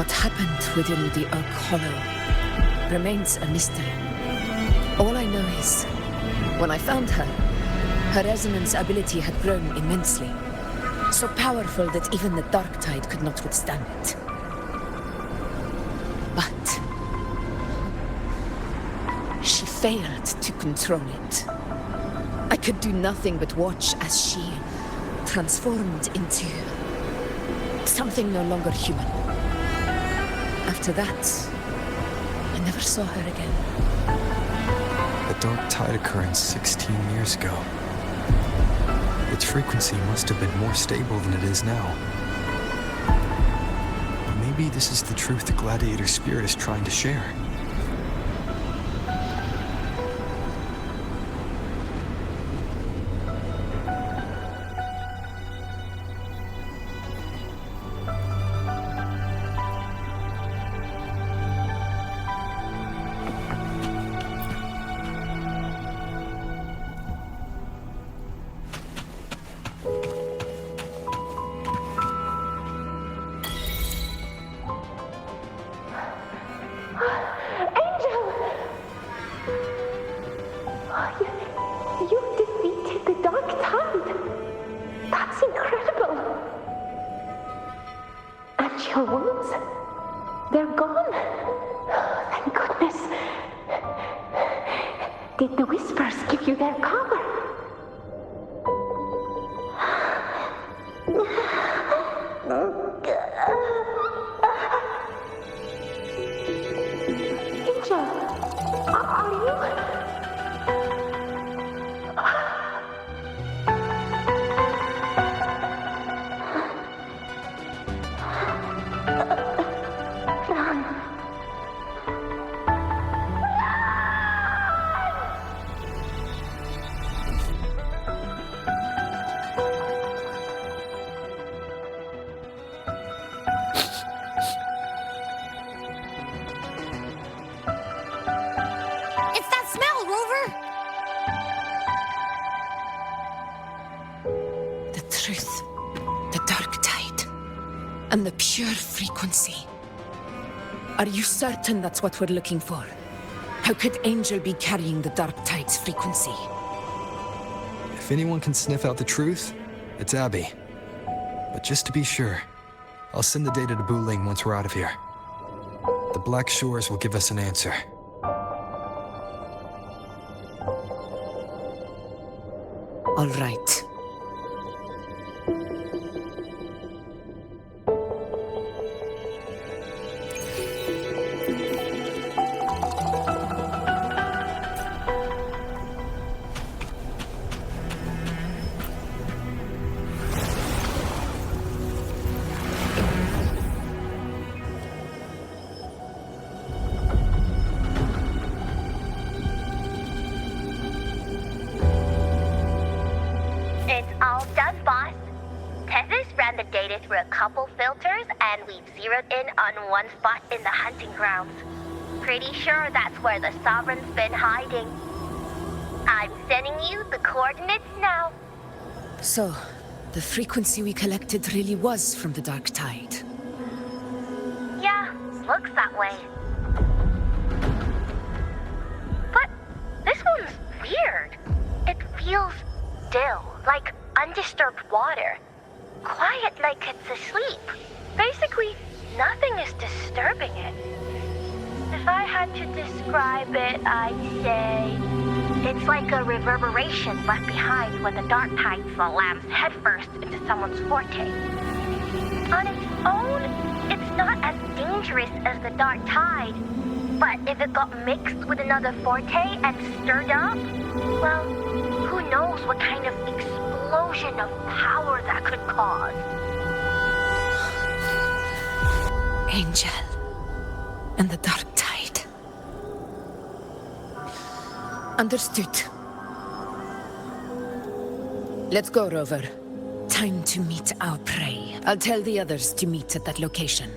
What happened within the Oak Hollow remains a mystery. All I know is, when I found her, her resonance ability had grown immensely. So powerful that even the dark tide could not withstand it. But she failed to control it. I could do nothing but watch as she transformed into something no longer human. After that, I never saw her again. The dark tide occurring 16 years ago. Its frequency must have been more stable than it is now. Maybe this is the truth the gladiator spirit is trying to share. Your wounds? They're gone. Thank goodness. Did the whispers give you their power? Angel, are you... And the pure frequency. Are you certain that's what we're looking for? How could Angel be carrying the dark tide's frequency? If anyone can sniff out the truth, it's Abby. But just to be sure, I'll send the data to Buling once we're out of here. The Black Shores will give us an answer. All right. Through a couple filters, and we've zeroed in on one spot in the hunting grounds. Pretty sure that's where the Sovereign's been hiding. I'm sending you the coordinates now. So, the frequency we collected really was from the dark tide. Yeah, looks that way. But this one's weird. It feels still, like undisturbed water. Quiet like it's asleep. Basically, nothing is disturbing it. If I had to describe it, I'd say it's like a reverberation left behind when the dark tide slams headfirst into someone's forte. On its own, it's not as dangerous as the dark tide, but if it got mixed with another forte and stirred up, well, who knows what kind of explosion of power that could cause. Angel and the dark tide. Understood. Let's go, Rover. Time to meet our prey. I'll tell the others to meet at that location.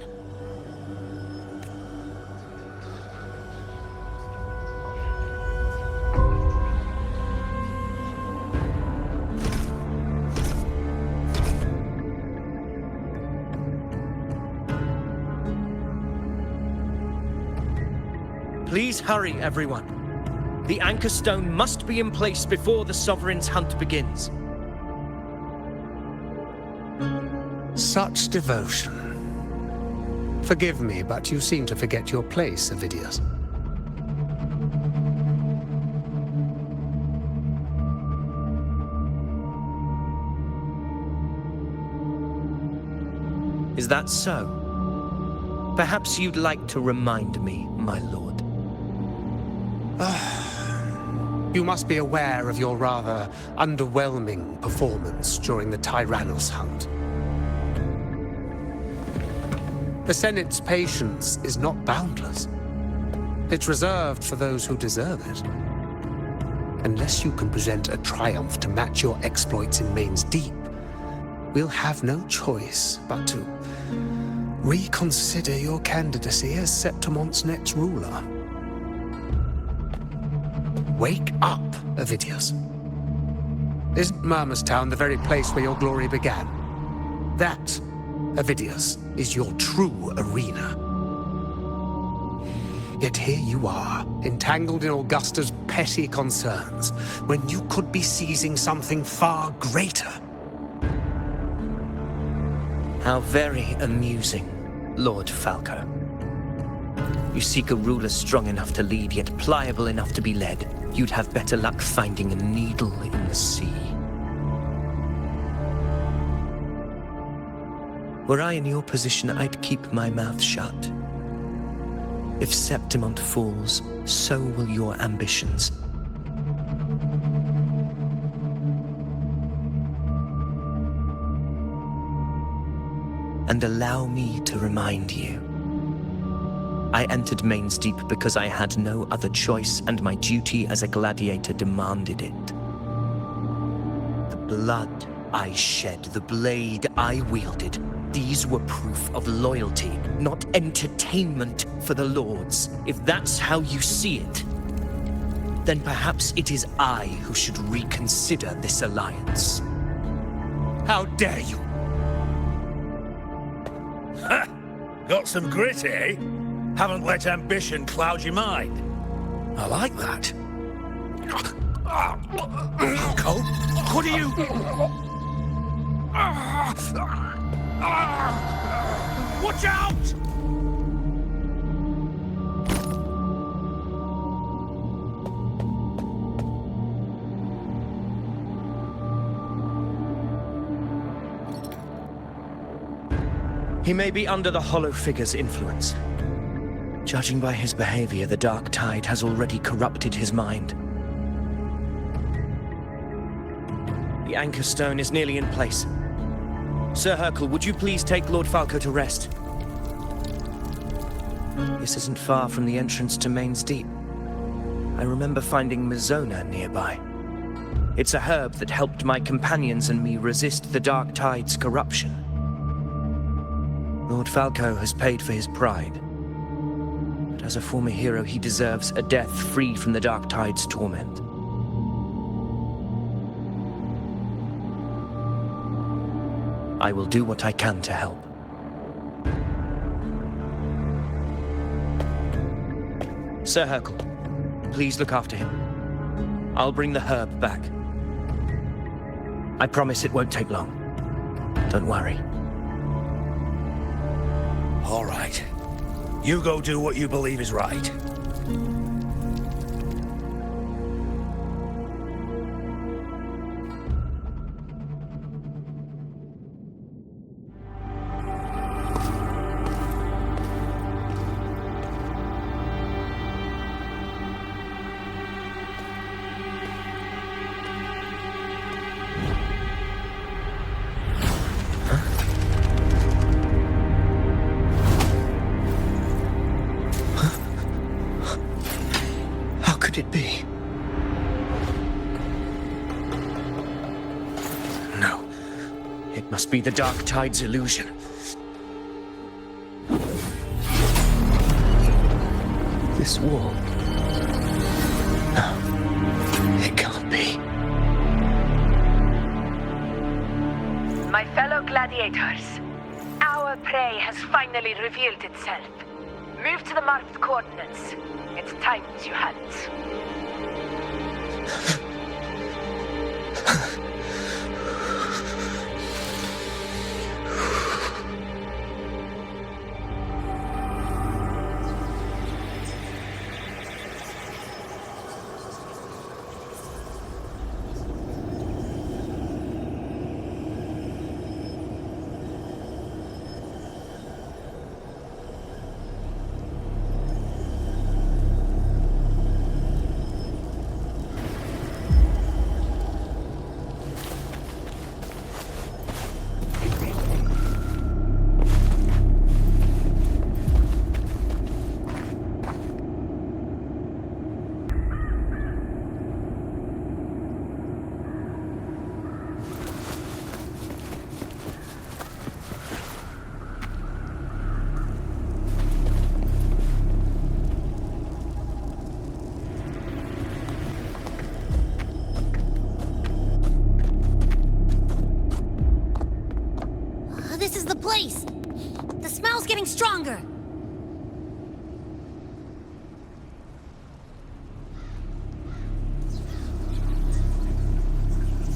Please hurry, everyone. The anchor stone must be in place before the Sovereign's hunt begins. Such devotion. Forgive me, but you seem to forget your place, Avidius. Is that so? Perhaps you'd like to remind me, my lord. You must be aware of your rather underwhelming performance during the Tyrannos hunt. The Senate's patience is not boundless. It's reserved for those who deserve it. Unless you can present a triumph to match your exploits in Main's Deep, we'll have no choice but to reconsider your candidacy as Septimont's next ruler. Wake up, Avidius. Isn't Murmustown the very place where your glory began? That, Avidius, is your true arena. Yet here you are, entangled in Augusta's petty concerns, when you could be seizing something far greater. How very amusing, Lord Falco. You seek a ruler strong enough to lead, yet pliable enough to be led. You'd have better luck finding a needle in the sea. Were I in your position, I'd keep my mouth shut. If Septimont falls, so will your ambitions. And allow me to remind you. I entered Main's Deep because I had no other choice, and my duty as a gladiator demanded it. The blood I shed, the blade I wielded, these were proof of loyalty, not entertainment for the Lords. If that's how you see it, then perhaps it is I who should reconsider this alliance. How dare you! Ha! Got some grit, eh? Haven't let ambition cloud your mind. I like that. Falco, what are you... Watch out! He may be under the Hollow Figure's influence. Judging by his behavior, the Dark Tide has already corrupted his mind. The anchor stone is nearly in place. Sir Hercule, would you please take Lord Falco to rest? This isn't far from the entrance to Main's Deep. I remember finding Mizona nearby. It's a herb that helped my companions and me resist the Dark Tide's corruption. Lord Falco has paid for his pride. But as a former hero, he deserves a death free from the Dark Tide's torment. I will do what I can to help. Sir Hercule, please look after him. I'll bring the herb back. I promise it won't take long. Don't worry. All right. You go do what you believe is right. It be? No. It must be the Dark Tide's illusion. This wall. No. It can't be. My fellow gladiators, our prey has finally revealed itself. Move to the marked coordinates. It's time you hadn't. This is the place! The smell's getting stronger!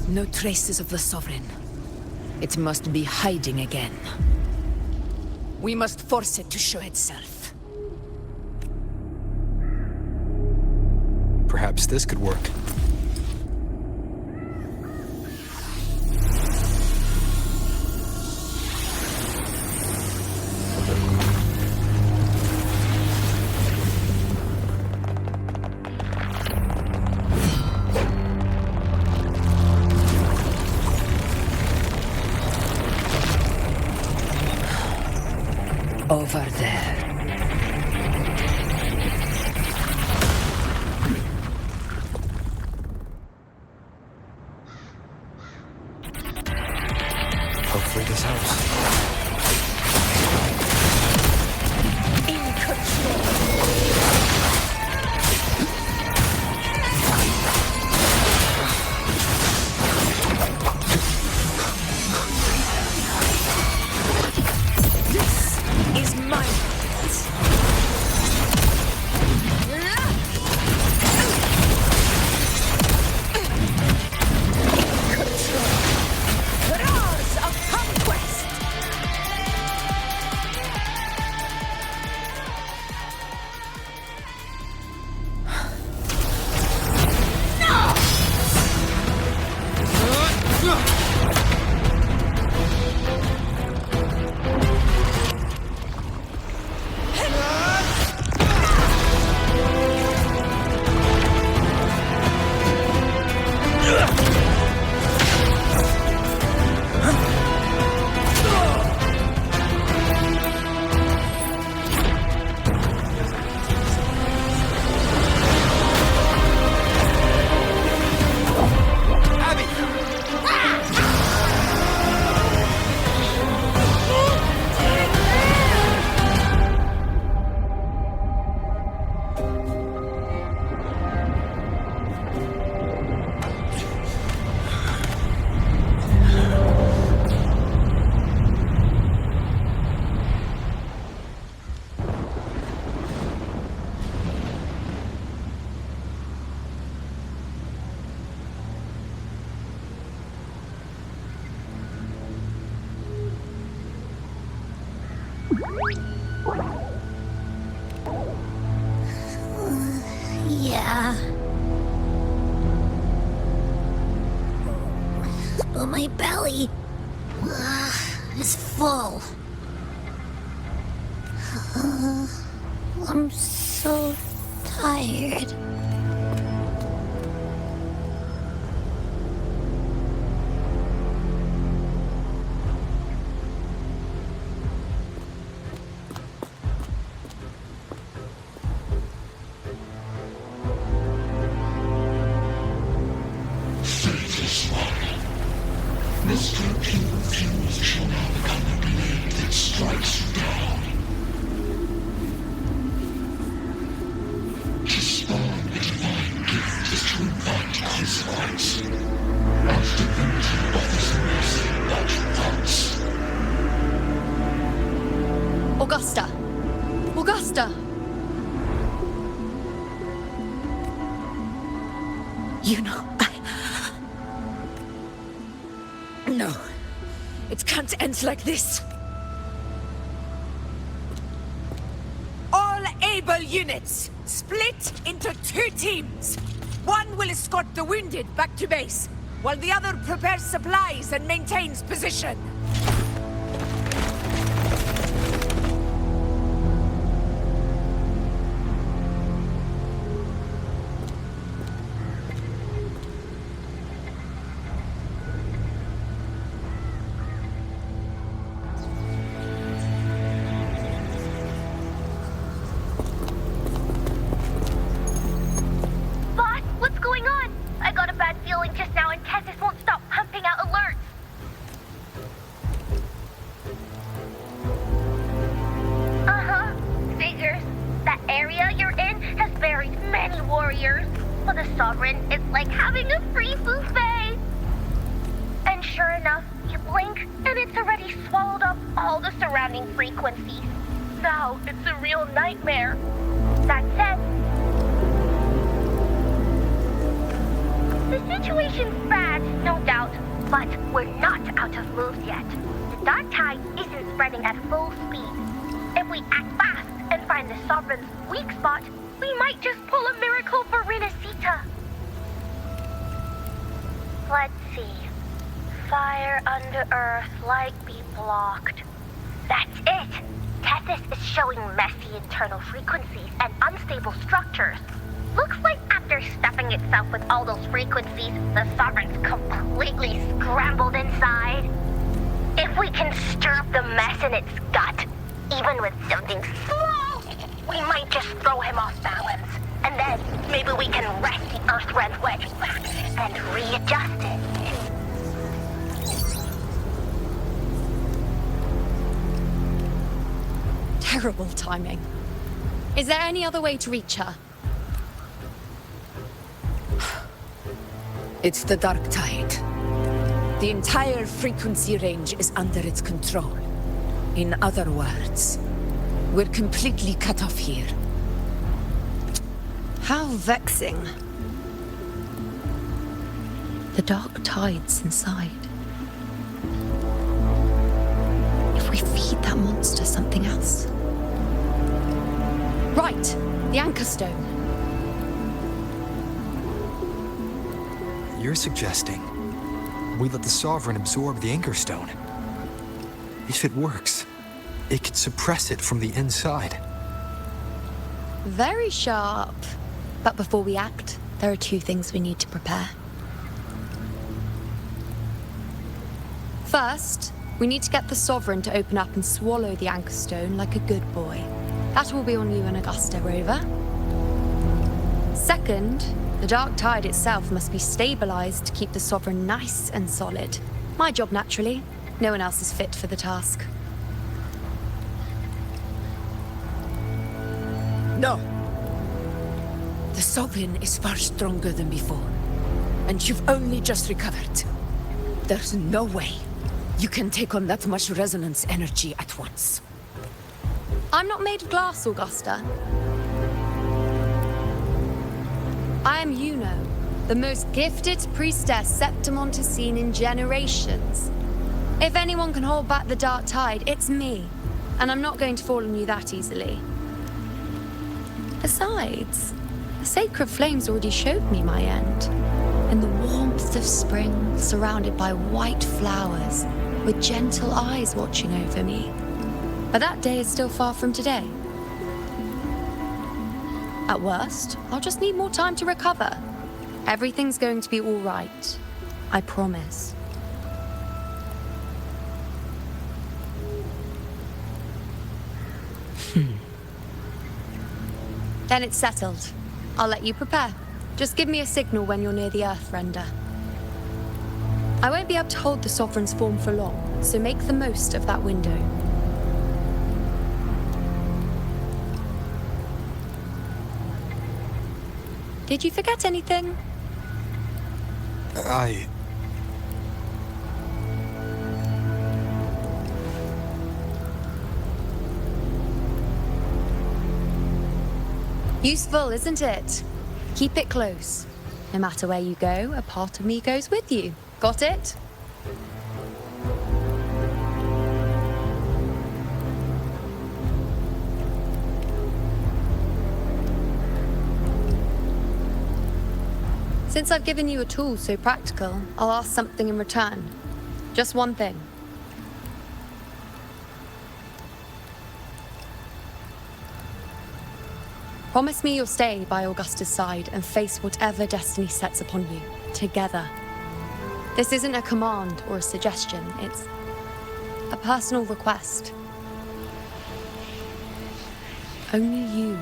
No traces of the Sovereign. It must be hiding again. We must force it to show itself. Perhaps this could work. Over there. Hopefully this helps. In control. Is my Yeah. But my belly is full. I'm so tired. Augusta! Augusta! You know, No. It can't end like this. All able units, split into 2 teams. One will escort the wounded back to base, while the other prepares supplies and maintains position. Terrible timing. Is there any other way to reach her? It's the dark tide. The entire frequency range is under its control. In other words, we're completely cut off here. How vexing. The dark tide's inside. If we feed that monster something else. Right, the anchor stone. You're suggesting we let the Sovereign absorb the anchor stone. If it works, it could suppress it from the inside. Very sharp. But before we act, there are 2 things we need to prepare. First, we need to get the Sovereign to open up and swallow the anchor stone like a good boy. That will be on you and Augusta, Rover. Second, the dark tide itself must be stabilized to keep the Sovereign nice and solid. My job, naturally. No one else is fit for the task. No. The Sovereign is far stronger than before. And you've only just recovered. There's no way you can take on that much resonance energy at once. I'm not made of glass, Augusta. I am Iuno, the most gifted priestess Septimont has seen in generations. If anyone can hold back the dark tide, it's me. And I'm not going to fall on you that easily. Besides, the sacred flames already showed me my end. In the warmth of spring, surrounded by white flowers, with gentle eyes watching over me. But that day is still far from today. At worst, I'll just need more time to recover. Everything's going to be all right. I promise. Then it's settled. I'll let you prepare. Just give me a signal when you're near the Earthrender. I won't be able to hold the Sovereign's form for long, so make the most of that window. Did you forget anything? Useful, isn't it? Keep it close. No matter where you go, a part of me goes with you. Got it? Since I've given you a tool so practical, I'll ask something in return. Just one thing. Promise me you'll stay by Augusta's side and face whatever destiny sets upon you, together. This isn't a command or a suggestion, it's a personal request. Only you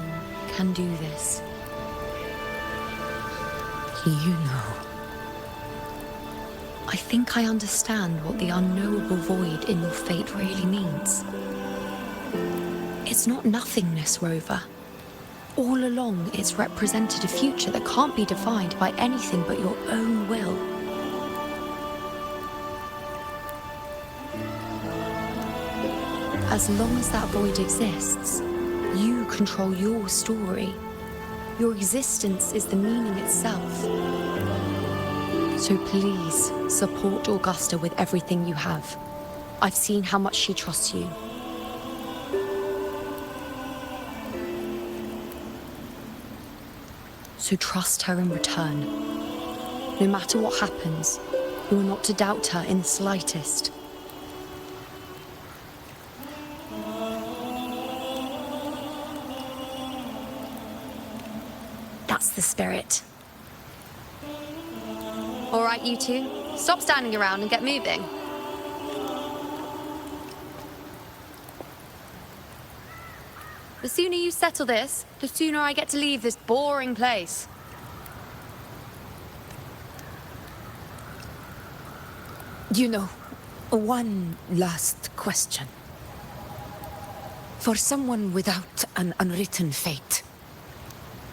can do this. You know. I think I understand what the unknowable void in your fate really means. It's not nothingness, Rover. All along, it's represented a future that can't be defined by anything but your own will. As long as that void exists, you control your story. Your existence is the meaning itself. So please, support Augusta with everything you have. I've seen how much she trusts you. So trust her in return. No matter what happens, you are not to doubt her in the slightest. That's the spirit. All right, you two, stop standing around and get moving. The sooner you settle this, the sooner I get to leave this boring place. You know, one last question. For someone without an unwritten fate,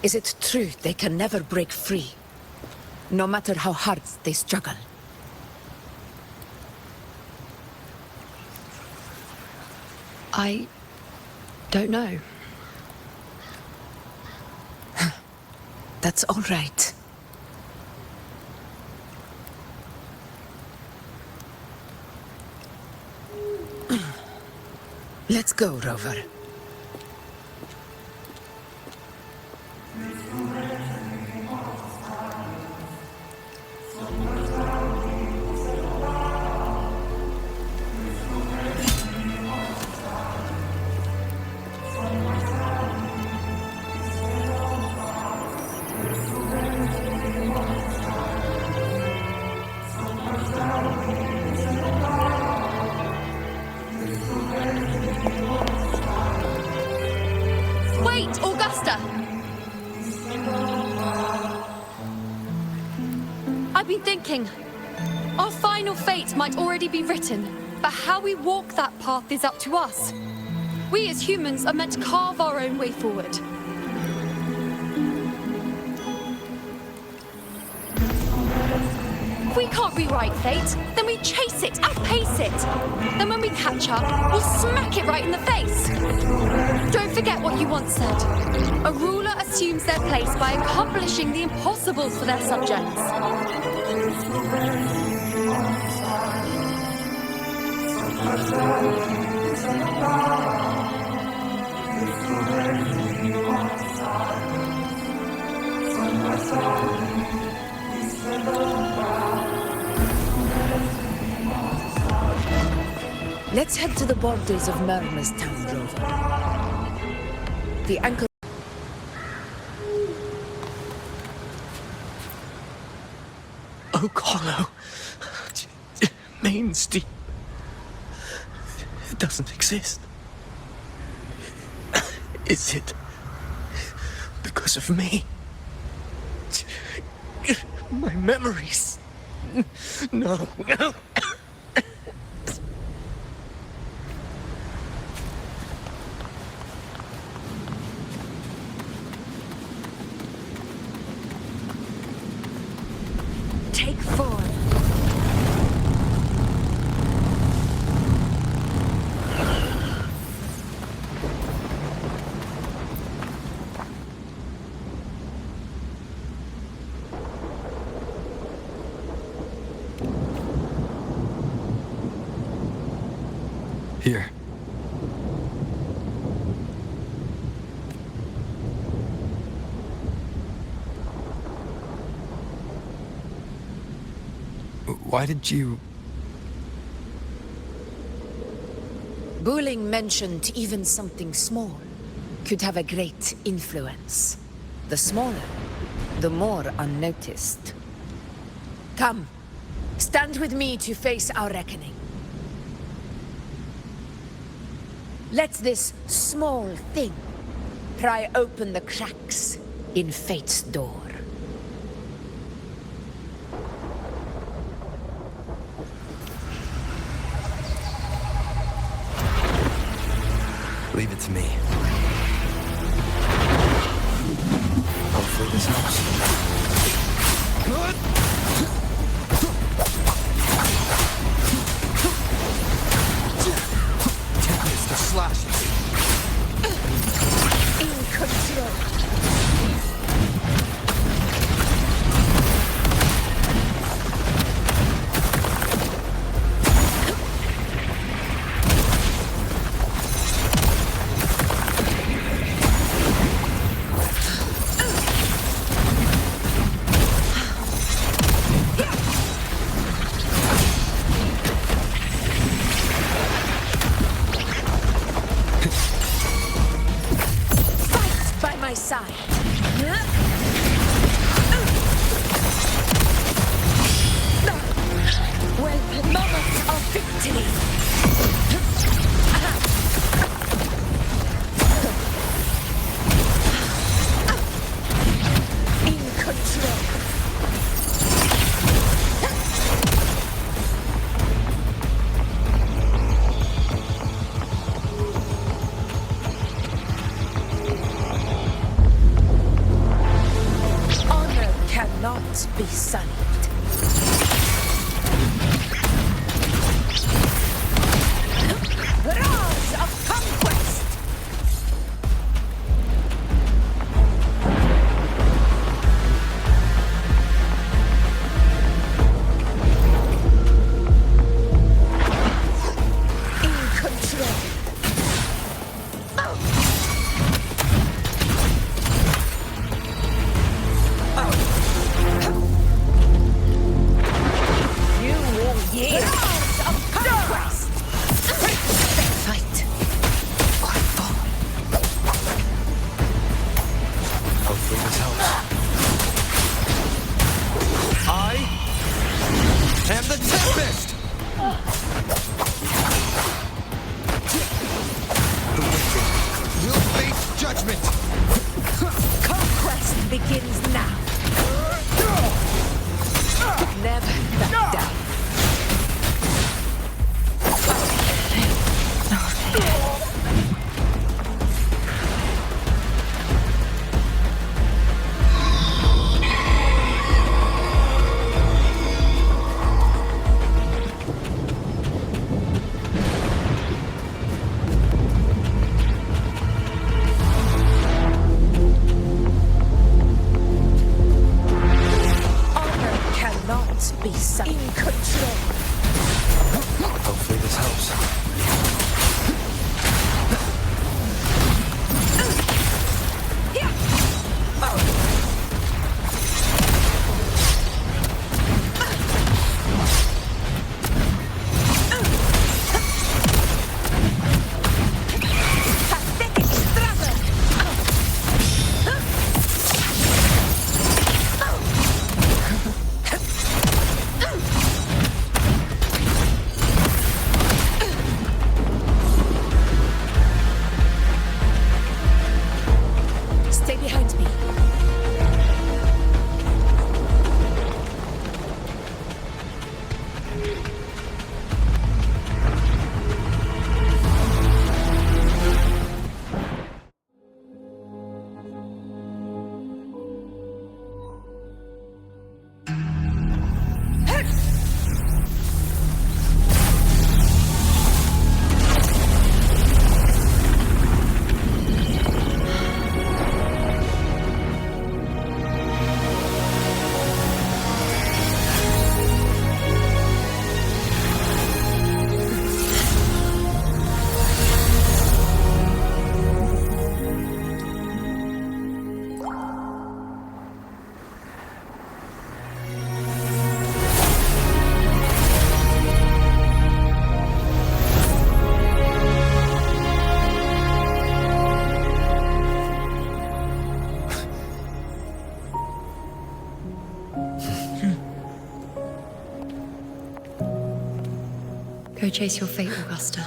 is it true they can never break free, no matter how hard they struggle? I don't know. That's all right. Let's go, Rover. Wait, Augusta! I've been thinking. Our final fate might already be written, but how we walk that path is up to us. We as humans are meant to carve our own way forward. If we can't rewrite fate, then we chase it, outpace it. Then when we catch up, we'll smack it right in the face. Don't forget what you once said. A ruler assumes their place by accomplishing the impossible for their subjects. Let's head to the borders of Murmur's town, Rover. The ankle... Oak Hollow. Main Steep. It doesn't exist. Is it because of me? My memories. No. Take 4. Here. Why did you... Buling mentioned even something small could have a great influence. The smaller, the more unnoticed. Come, stand with me to face our reckoning. Let this small thing pry open the cracks in fate's door. Leave it to me. Hopefully this helps. Tempest to slashes. In control. Be sullied. Roars of conquest! In control. Go chase your fate, Augusta.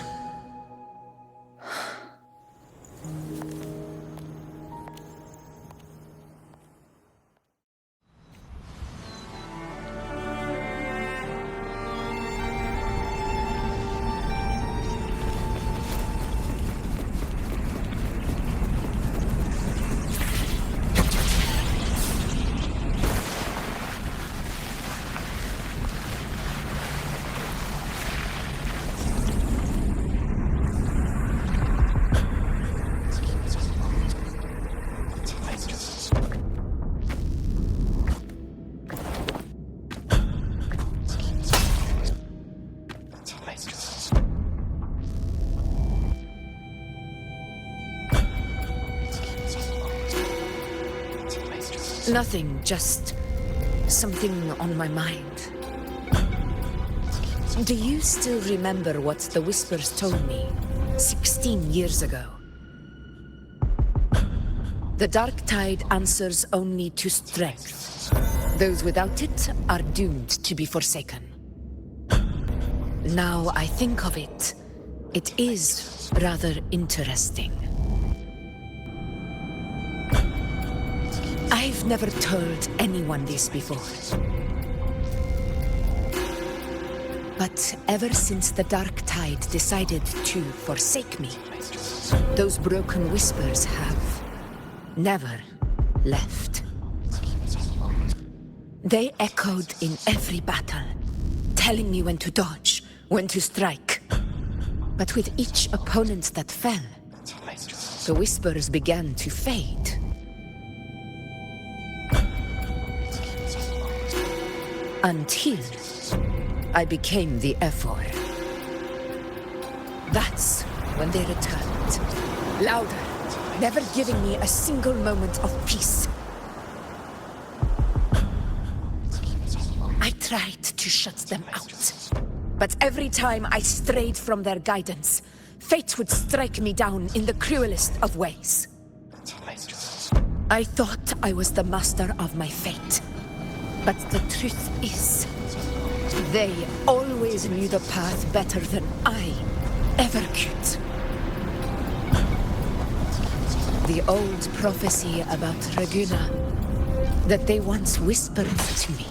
Nothing, just something on my mind. Do you still remember what the Whispers told me 16 years ago? The dark tide answers only to strength. Those without it are doomed to be forsaken. Now I think of it, it is rather interesting. I've never told anyone this before. But ever since the dark tide decided to forsake me, those broken whispers have never left. They echoed in every battle, telling me when to dodge, when to strike. But with each opponent that fell, the whispers began to fade. Until I became the Ephor. That's when they returned. Louder, never giving me a single moment of peace. I tried to shut them out. But every time I strayed from their guidance, fate would strike me down in the cruelest of ways. I thought I was the master of my fate. But the truth is, they always knew the path better than I ever could. The old prophecy about Reguna, that they once whispered to me,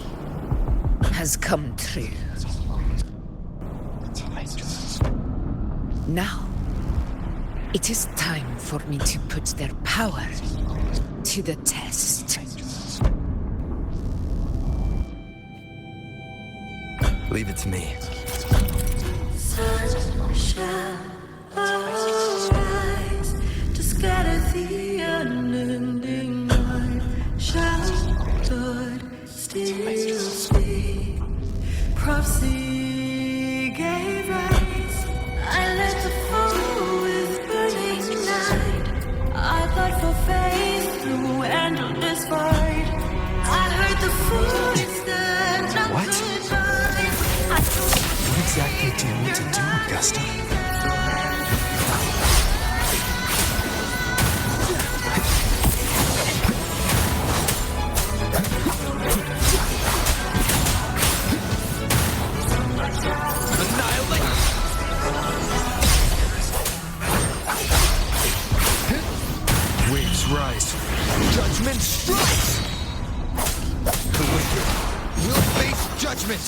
has come true. Now, it is time for me to put their power to the test. Leave it to me. Sun shall arise to scatter the unending night. Shall Lord still speak? Prophecy gave rise. I led the foe with burning night. I fought for faith through endless fight. I heard the voice that none What? could hide. What exactly do you need to do, Augusta? Waves rise. Judgment strikes! The wicked will face judgment!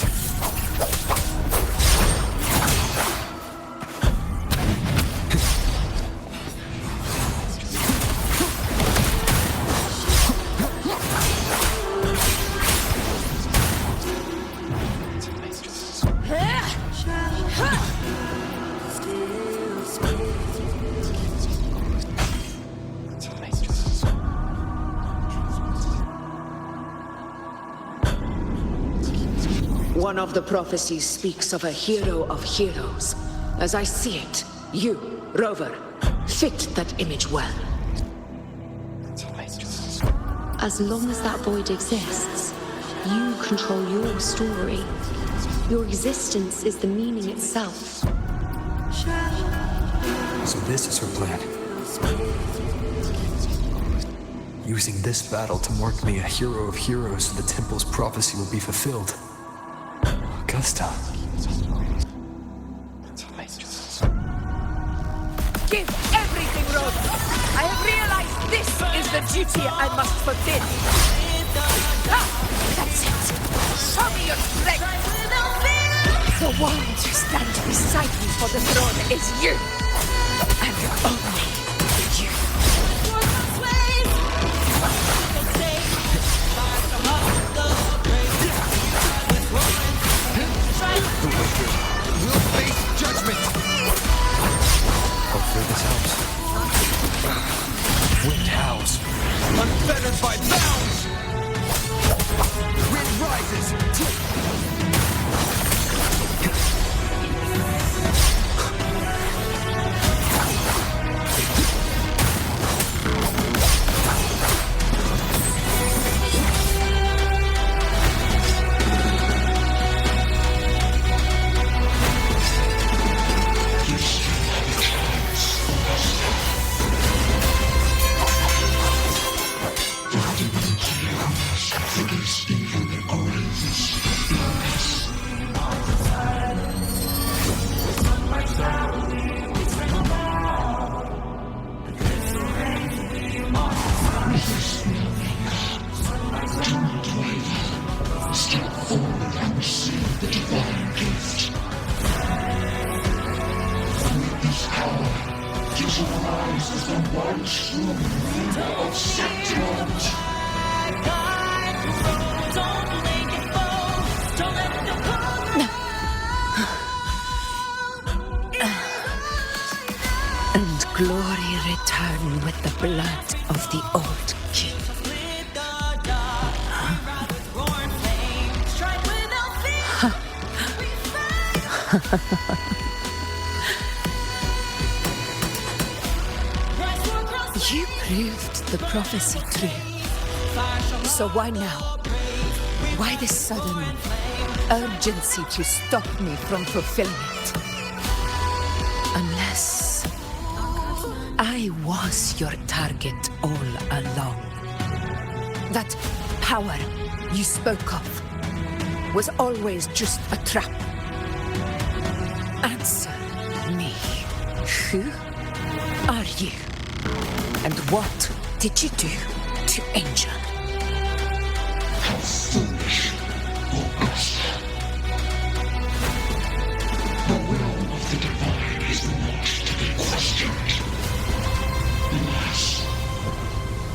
One of the prophecies speaks of a hero of heroes. As I see it, you, Rover, fit that image well. As long as that void exists, you control your story. Your existence is the meaning itself. So this is her plan. using this battle to mark me a hero of heroes so the temple's prophecy will be fulfilled. Augusta. Give everything, Rover. I have realized this is the duty I must fulfill. That's it. Show me your strength. The one to stand beside me for the throne is you. And only you. We'll face judgment. Hopefully this helps. Wind howls. Unfettered by bounds. Wind rises. And glory return with the blood of the old king. You proved the prophecy true. So why now? Why this sudden urgency to stop me from fulfillment? Unless I was your target all along. That power you spoke of was always just a trap. Answer me. Who are you? And what did you do to Angel? How foolish, Augusta. The will of the divine is not to be questioned. Alas,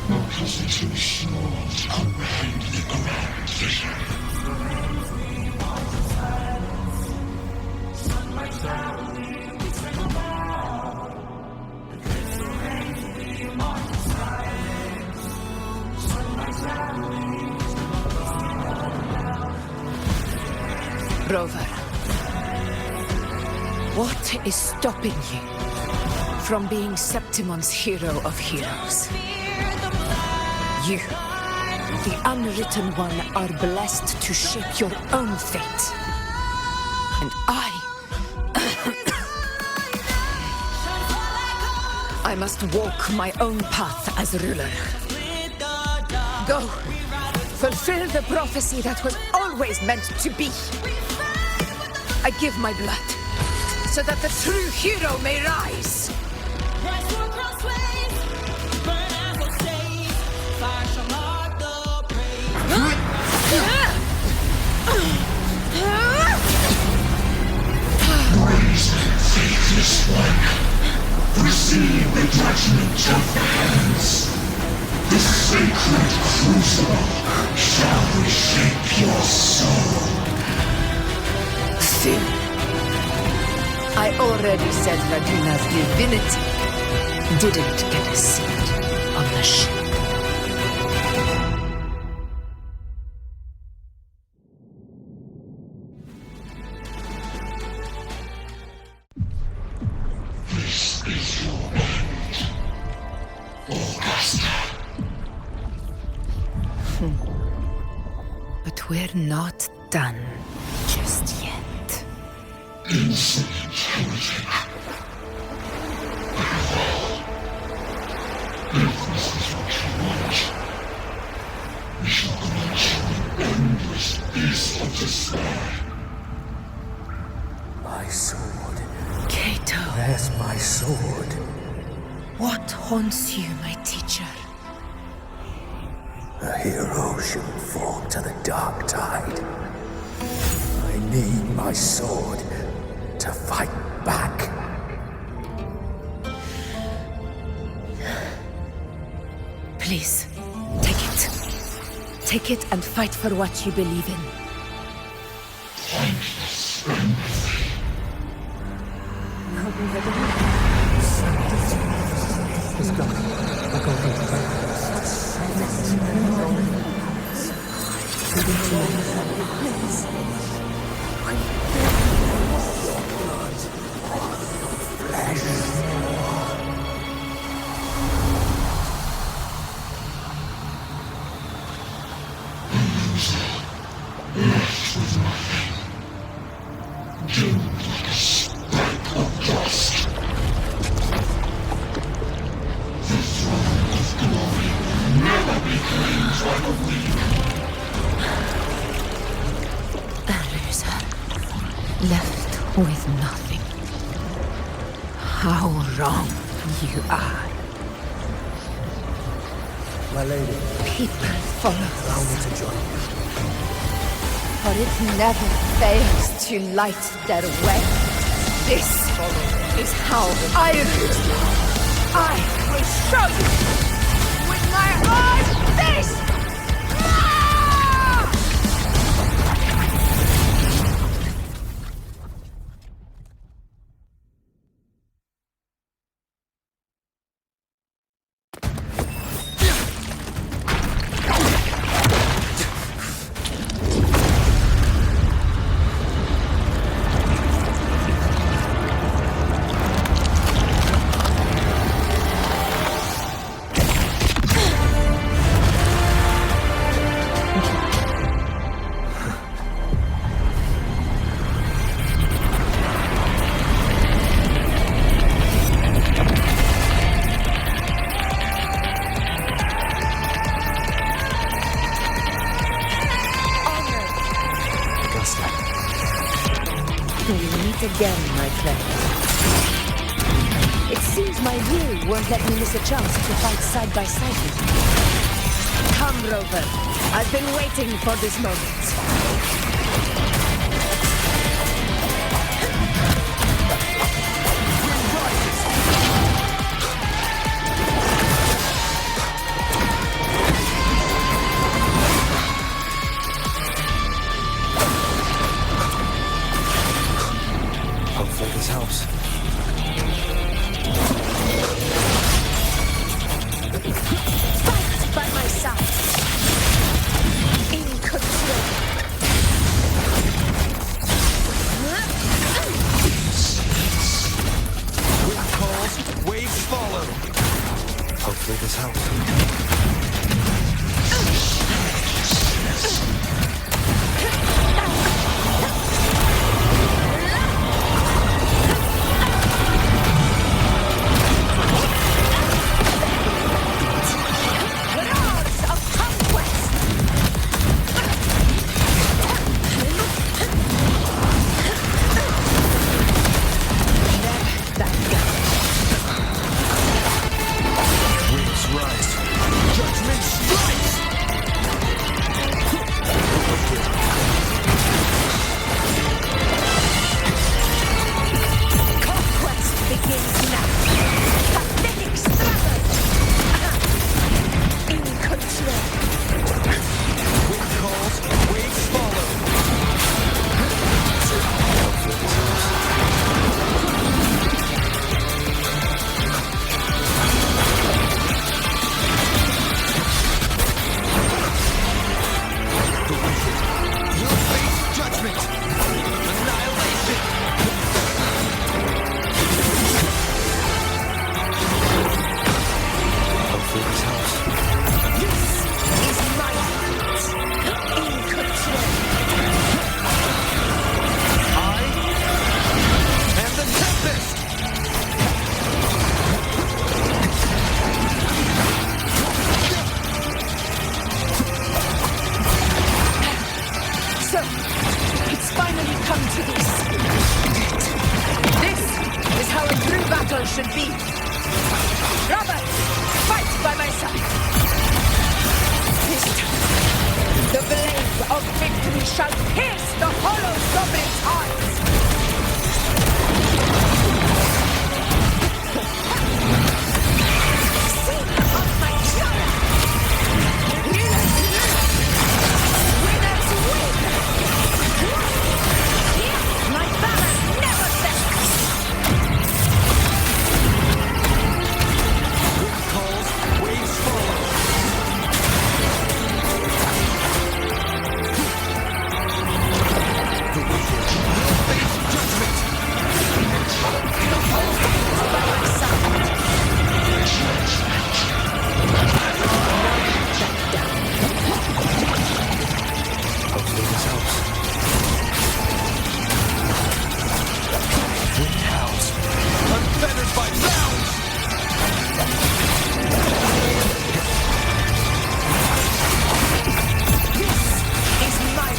because it is small to comprehend the grand vision. Rover, what is stopping you from being Septimon's hero of heroes? You, the unwritten one, are blessed to shape your own fate. And I must walk my own path as ruler. Go, fulfill the prophecy that was always meant to be. I give my blood, so that the true hero may rise. Brazen, faithless one, receive the judgment of the hands. The sacred crucible shall reshape your soul. Soon. I already said Laguna's divinity didn't get a seat on the ship. This is your end, Augusta. But we're not done just yet. Insolent heretic. Very well. If this is what you want, We shall grant you endless peace of despair. My sword. Cato. Where's my sword? What haunts you, my teacher? A hero shouldn't fall to the dark tide. I need my sword to fight back. Please, take it. Take it and fight for what you believe in. Left with nothing. How wrong you are. My lady. People follow Allow me to join you. For it never fails to light their way. This is how I will show you with my own fist! Again, my friend. It seems my will won't let me miss a chance to fight side by side with you. Come, Rover. I've been waiting for this moment. Hopefully this helps. Fight by my side. In control. So, it's finally come to this. This is how a true battle should be. Robert, fight by my side. This time, the blade of victory shall pierce the hollow sovereign's heart. Seed of my child! Winners win! My banner never bends! Calls, waves follow. The wicked will face judgment. The whole thing is by my side. Hopefully this helps. Wind howls. Unfettered by bounds! This is my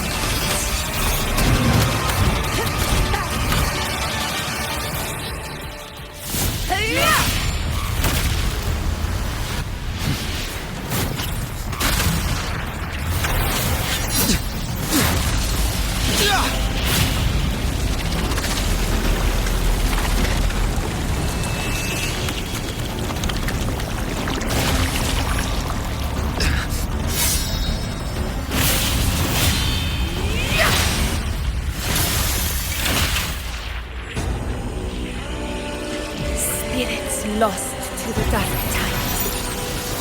spirits lost to the dark tide.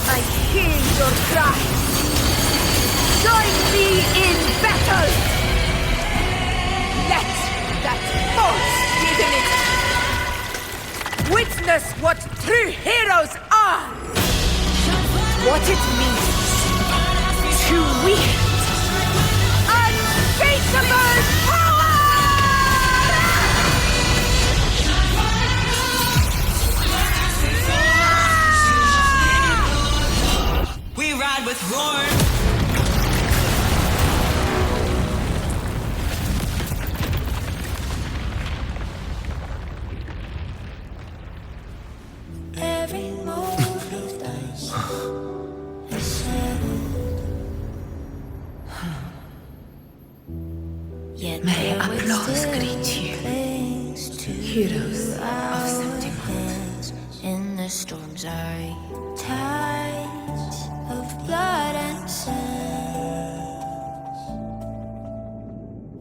I hear your cry. Join me in battle! Let that force within it witness what true heroes are! What it means to wield unfathomable power! We ride with roar. Every move you've done is settled. Yet May there will applause still greet you, things to heroes of our Septimont. hands. In the storms are tides of blood and sand.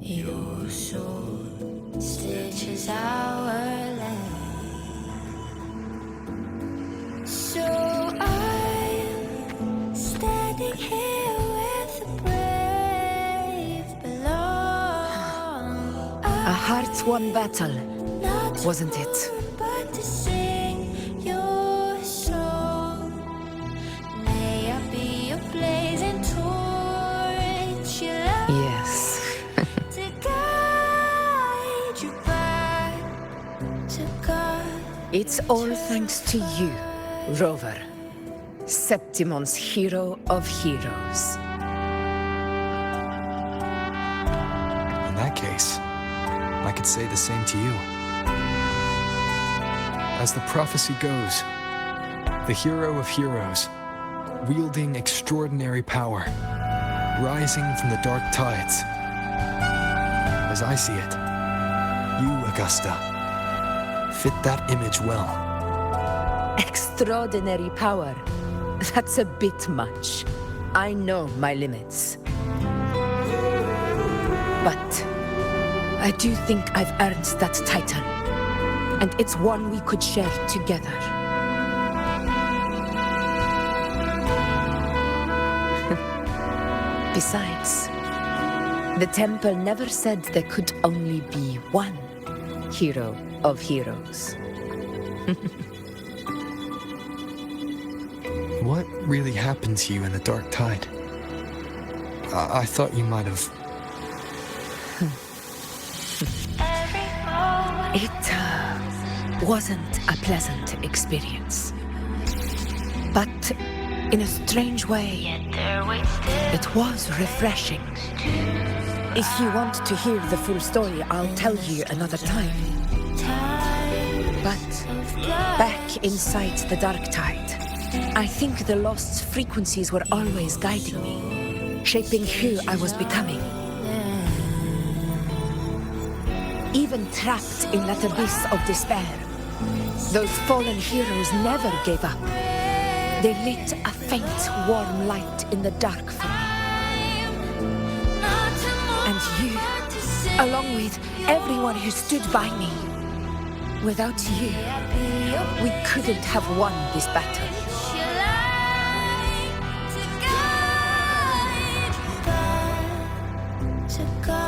Your sword stitches our land. So I'm standing here where the brave belong. A heart-won battle, wasn't it? But to sing your song. May I be a blazing torch you love Yes. to guide you back to God. It's all thanks to you, Rover. Septimon's hero of heroes. In that case, I could say the same to you. As the prophecy goes, the hero of heroes, wielding extraordinary power, rising from the dark tides. As I see it, you, Augusta, fit that image well. Extraordinary power. That's a bit much. I know my limits. But I do think I've earned that title. And it's one we could share together. Besides, the temple never said there could only be one hero of heroes. What really happened to you in the dark tide? I thought you might have... It wasn't a pleasant experience. But in a strange way, it was refreshing. If you want to hear the full story, I'll tell you another time. But back inside the dark tide, I think the lost frequencies were always guiding me, shaping who I was becoming. Even trapped in that abyss of despair, those fallen heroes never gave up. They lit a faint, warm light in the dark for me. And you, along with everyone who stood by me. Without you, we couldn't have won this battle.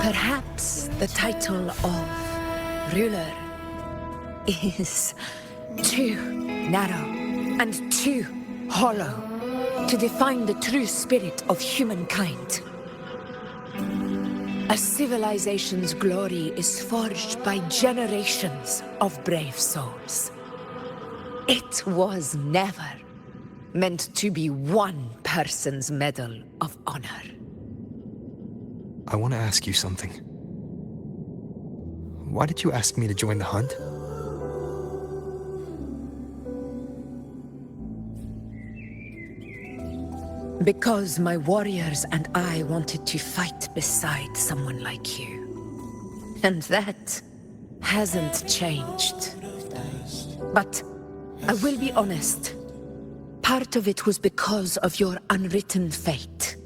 Perhaps the title of ruler is too narrow and too hollow to define the true spirit of humankind. A civilization's glory is forged by generations of brave souls. It was never meant to be one person's medal of honor. I want to ask you something. Why did you ask me to join the hunt? Because my warriors and I wanted to fight beside someone like you. And that hasn't changed. But I will be honest. Part of it was because of your unwritten fate.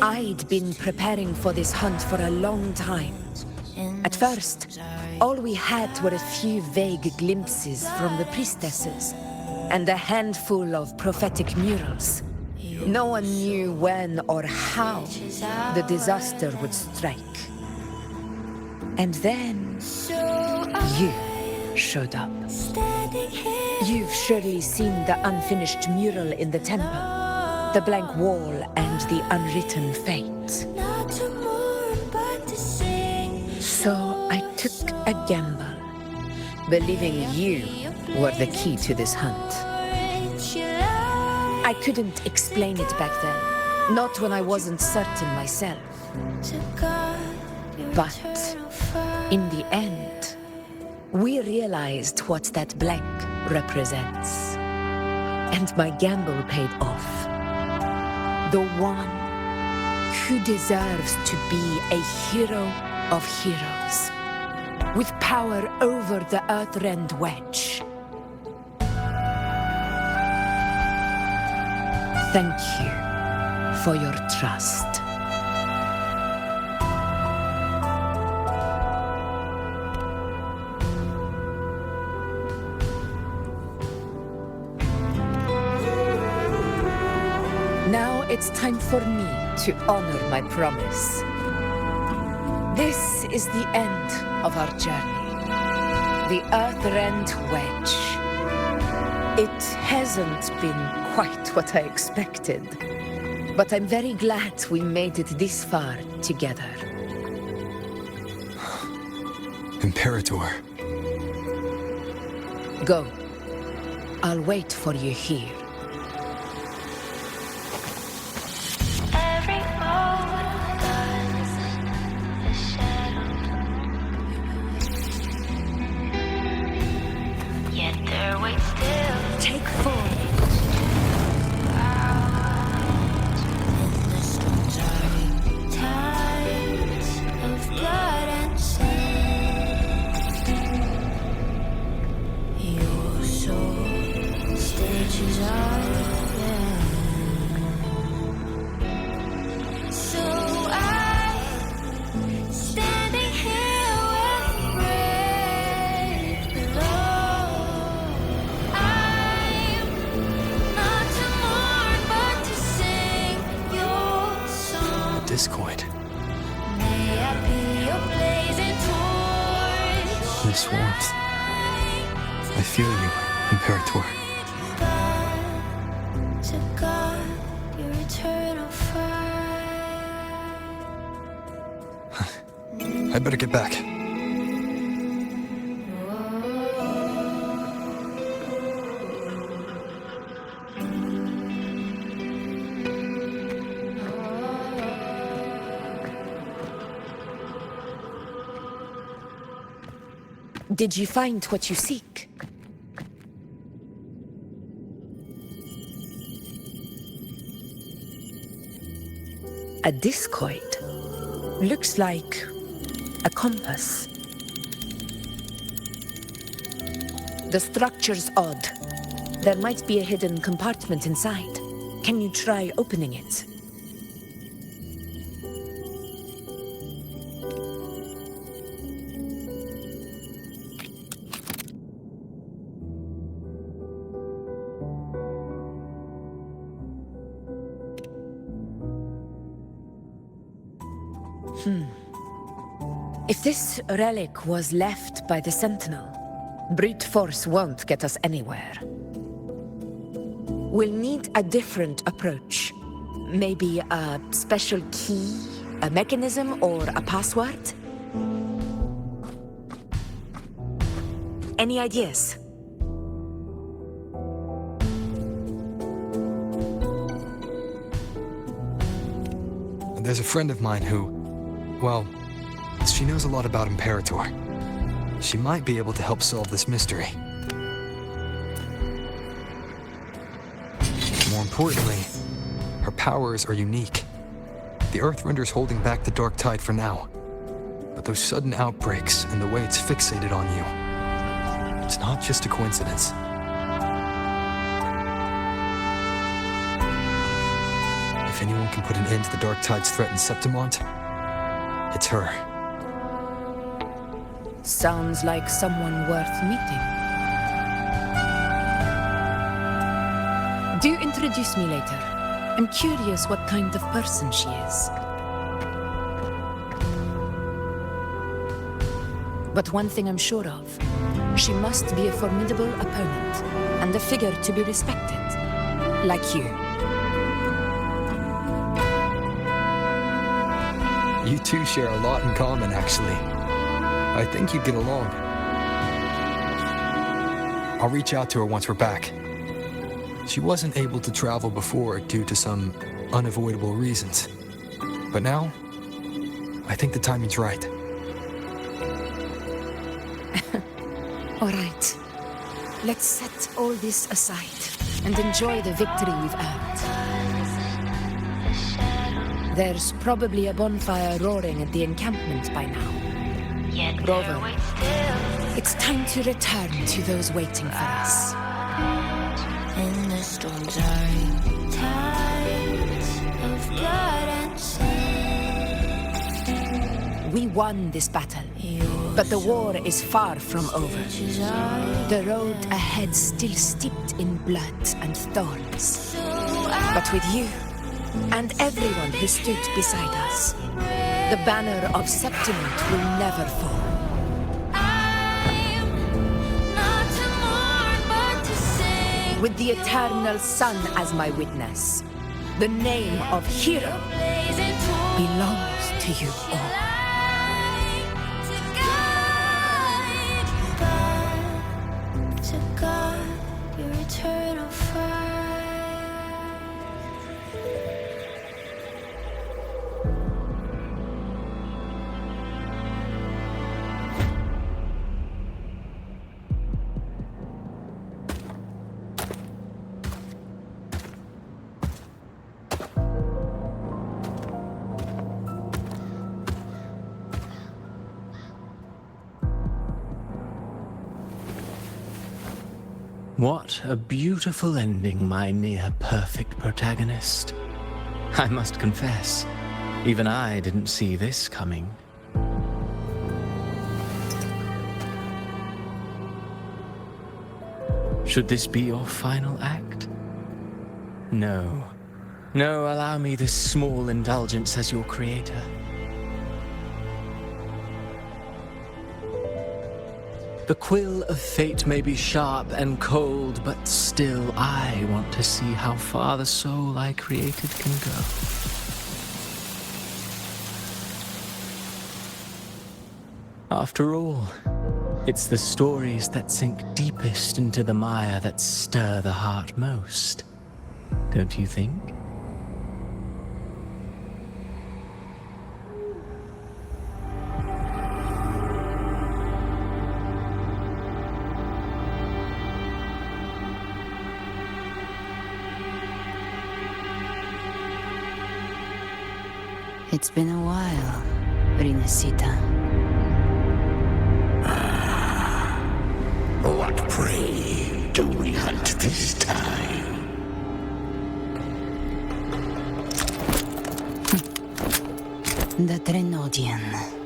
I'd been preparing for this hunt for a long time. At first, all we had were a few vague glimpses from the priestesses, and a handful of prophetic murals. No one knew when or how the disaster would strike. And then you showed up. You've surely seen the unfinished mural in the temple, the blank wall and the unwritten fate. So I took a gamble, believing you were the key to this hunt. I couldn't explain it back then, not when I wasn't certain myself. But in the end, we realized what that blank represents. And my gamble paid off. The one who deserves to be a hero of heroes, with power over the Earthrend Wedge. Thank you for your trust. Now it's time for me to honor my promise. This is the end of our journey. The Earthrend Wedge. It hasn't been quite what I expected, but I'm very glad we made it this far together. Imperator. Go. I'll wait for you here. Take four. Discord. This warmth. I feel you, Imperator. I better get back. Did you find what you seek? A discoid. Looks like a compass. The structure's odd. There might be a hidden compartment inside. Can you try opening it? If this relic was left by the Sentinel, brute force won't get us anywhere. We'll need a different approach. Maybe a special key, a mechanism, or a password? Any ideas? There's a friend of mine who, well, she knows a lot about Imperator. She might be able to help solve this mystery. More importantly, her powers are unique. The Earthrender's holding back the dark tide for now. But those sudden outbreaks and the way it's fixated on you, it's not just a coincidence. If anyone can put an end to the dark tide's threat in Septimont, it's her. Sounds like someone worth meeting. Do introduce me later. I'm curious what kind of person she is. But one thing I'm sure of, she must be a formidable opponent and a figure to be respected, like you. You two share a lot in common, actually. I think you'd get along. I'll reach out to her once we're back. She wasn't able to travel before due to some unavoidable reasons. But now, I think the timing's right. All right. Let's set all this aside and enjoy the victory we've earned. There's probably a bonfire roaring at the encampment by now. Rover, it's time to return to those waiting for us. In the storms are tides of blood and sin. We won this battle, but the war is far from over. The road ahead still steeped in blood and thorns. But with you, and everyone who stood beside us, the banner of Septimont will never fall. With the eternal sun as my witness, the name of hero belongs to you all. To God, your eternal fire. What a beautiful ending, my near-perfect protagonist. I must confess, even I didn't see this coming. Should this be your final act? No. No, allow me this small indulgence as your creator. The quill of fate may be sharp and cold, but still I want to see how far the soul I created can go. After all, it's the stories that sink deepest into the mire that stir the heart most, don't you think? It's been a while, Rinasita. What prey do we hunt this time? The Trenodian.